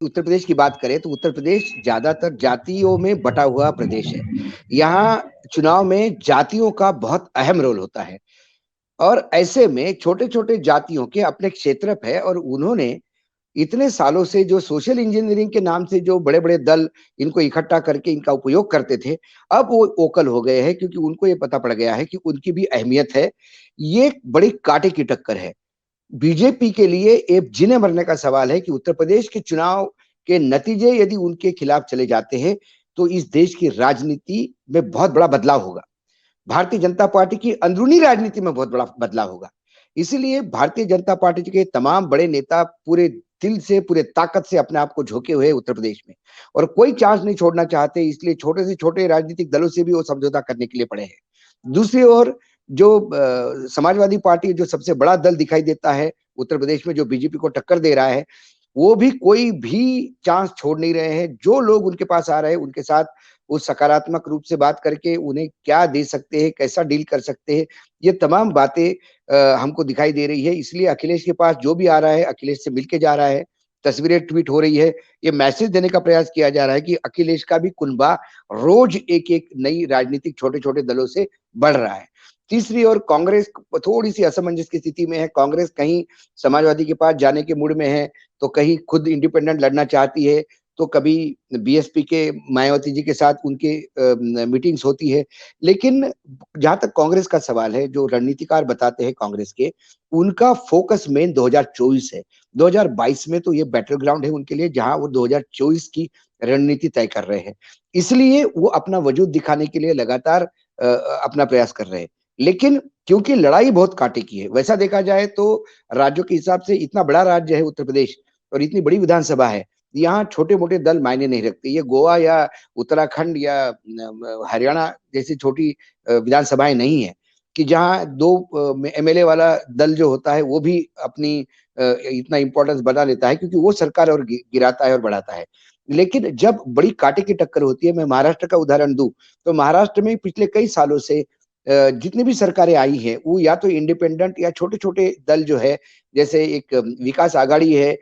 उत्तर प्रदेश की बात करें तो उत्तर प्रदेश ज्यादातर जातियों में बटा हुआ प्रदेश है। यहाँ चुनाव में जातियों का बहुत अहम रोल होता है और ऐसे में छोटे-छोटे जातियों के अपने क्षेत्र है और उन्होंने इतने सालों से जो सोशल इंजीनियरिंग के नाम से जो बड़े-बड़े दल इनको इकट्ठा करके इनका उपयोग करते थे, अब वो ओकल हो गए हैं क्योंकि उनको ये पता पड़ गया है कि उनकी भी अहमियत है। ये बड़ी कांटे की टक्कर है। बीजेपी के लिए एक जीने मरने का सवाल है कि उत्तर प्रदेश के चुनाव के नतीजे यदि उनके खिलाफ चले जाते हैं, तो इस देश की राजनीति में बहुत बड़ा बदलाव होगा। भारतीय जनता पार्टी की अंदरूनी राजनीति में बहुत बड़ा बदलाव होगा। इसीलिए भारतीय जनता पार्टी के तमाम बड़े नेता पूरे दिल से, पूरे ताकत से अपने आप को झोंके हुए हैं उत्तर प्रदेश में और कोई चांस नहीं छोड़ना चाहते, इसलिए छोटे से छोटे राजनीतिक दलों से भी वो समझौता करने के लिए पड़े हैं। दूसरी ओर जो समाजवादी पार्टी जो सबसे बड़ा दल दिखाई देता है उत्तर प्रदेश में जो बीजेपी को टक्कर दे रहा है, वो भी कोई भी चांस छोड़ नहीं रहे हैं। जो लोग उनके पास आ रहे हैं, उनके साथ वो सकारात्मक रूप से बात करके उन्हें क्या दे सकते हैं, कैसा डील कर सकते हैं, ये तमाम बातें हमको दिखाई दे रही है। इसलिए अखिलेश के पास जो भी आ रहा है, अखिलेश से मिल के जा रहा है, तस्वीरें ट्वीट हो रही है, ये मैसेज देने का प्रयास किया जा रहा है कि अखिलेश का भी कुनबा रोज एक-एक नई राजनीतिक छोटे-छोटे दलों से बढ़ रहा है। तीसरी ओर कांग्रेस थोड़ी-सी असमंजस की स्थिति में है, कांग्रेस कहीं समाजवादी के पास जाने के मूड में है, तो कहीं खुद इंडिपेंडेंट लड़ना चाहती है, तो कभी बीएसपी के मायावती जी के साथ उनके मीटिंग्स होती है। लेकिन जहाँ तक कांग्रेस का सवाल है, जो रणनीतिकार बताते हैं कांग्रेस के, उनका फोकस मेन 2024 है। 2022 में तो ये बैटल ग्राउंड है उनके लिए, जहाँ वो 2024 की रणनीति तय कर रहे हैं। इसलिए वो अपना वजूद दिखाने के लिए लगातार अपना प्रयास कर रहे हैं। लेकिन क्योंकि लड़ाई बहुत कांटे की है, वैसा देखा जाए तो राज्यों के हिसाब से इतना बड़ा राज्य है उत्तर प्रदेश और इतनी बड़ी विधानसभा है, यहाँ छोटे-मोटे दल मायने नहीं रखते। ये गोवा या उत्तराखंड या हरियाणा जैसी छोटी विधानसभाएँ नहीं हैं, कि जहाँ 2 एमएलए वाला दल जो होता है, वो भी अपनी इतना इम्पोर्टेंस बना लेता है क्योंकि वो सरकार और गिराता है और बढ़ाता है। लेकिन जब बड़ी कांटे की टक्कर होती है, मैं महाराष्ट्र का उदाहरण दूँ, तो महाराष्ट्र में पिछले कई सालों से जितनी भी सरकारें आई हैं, वो या तो इंडिपेंडेंट या छोटे-छोटे दल जो है, जैसे एक विकास आघाड़ी है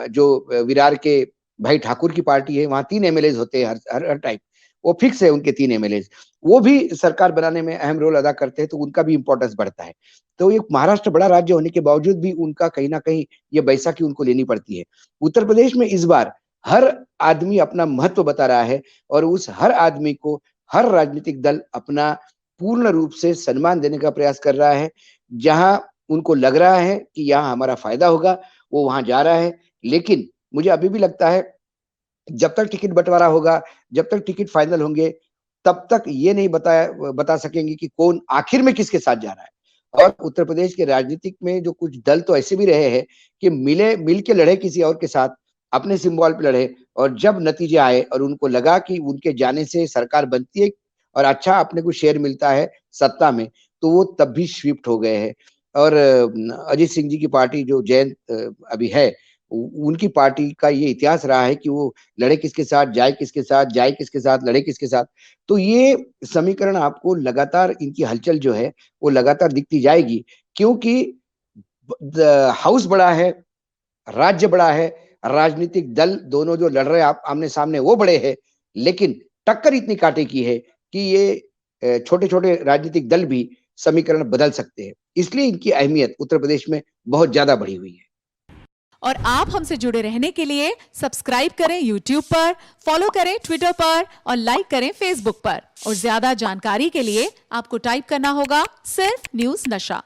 जो विरार के भाई ठाकुर की पार्टी है, वहाँ 3 एमएलएज़ होते हैं हर टाइम। वो फिक्स है उनके 3 एमएलएज़। वो भी सरकार बनाने में अहम रोल अदा करते हैं, तो उनका भी इम्पोर्टेंस बढ़ता है। तो ये महाराष्ट्र बड़ा राज्य होने के बावजूद भी उनका कहीं न कहीं ये बैसाखी उनको लेनी पड़ती है। उत्तर प्रदेश में इस बार हर आदमी अपना महत्व बता रहा है और उस हर आदमी को हर राजनीतिक दल अपना पूर्ण रूप से सम्मान देने का प्रयास कर रहा है। जहाँ उनको लग रहा है कि यहाँ हमारा फ़ायदा होगा, वो वहाँ जा रहा है। लेकिन मुझे अभी भी लगता है जब तक टिकट बँटवारा होगा, जब तक टिकट फाइनल होंगे, तब तक ये नहीं बता सकेंगे कि कौन आखिर में किसके साथ जा रहा है। और उत्तर प्रदेश के राजनीतिक में जो कुछ दल तो ऐसे भी रहे हैं कि मिल के लड़े किसी और के साथ, अपने सिम्बॉल पे लड़े और जब नतीजे आए और उनको लगा कि उनके जाने से सरकार बनती है और अच्छा अपने को शेयर मिलता है सत्ता में, तो वो तब भी शिफ्ट हो गए हैं। और अजीत सिंह जी की पार्टी जो जैन अभी है, उ उनकी पार्टी का ये इतिहास रहा है कि वो लड़े किसके साथ, जाए किसके साथ, जाए किसके साथ, लड़े किसके साथ। तो ये समीकरण आपको लगातार इनकी हलचल जो है, वो लगातार दिखती जाएगी क्योंकि द हाउस बड़ा है, राज्य बड़ा है, राजनीतिक दल दोनों जो लड़ रहे हैं आप आमने-सामने वो बड़े हैं, लेकिन टक्कर इतनी काँटे की है कि ये छोटे-छोटे राजनीतिक दल भी समीकरण बदल सकते हैं। इसलिए इनकी अहमियत उत्तर प्रदेश में बहुत ज़्यादा बढ़ी हुई है। और आप हमसे जुड़े रहने के लिए सब्सक्राइब करें YouTube पर, फॉलो करें Twitter पर और लाइक करें Facebook पर। और ज्यादा जानकारी के लिए आपको टाइप करना होगा सिर्फ न्यूज़ नशा।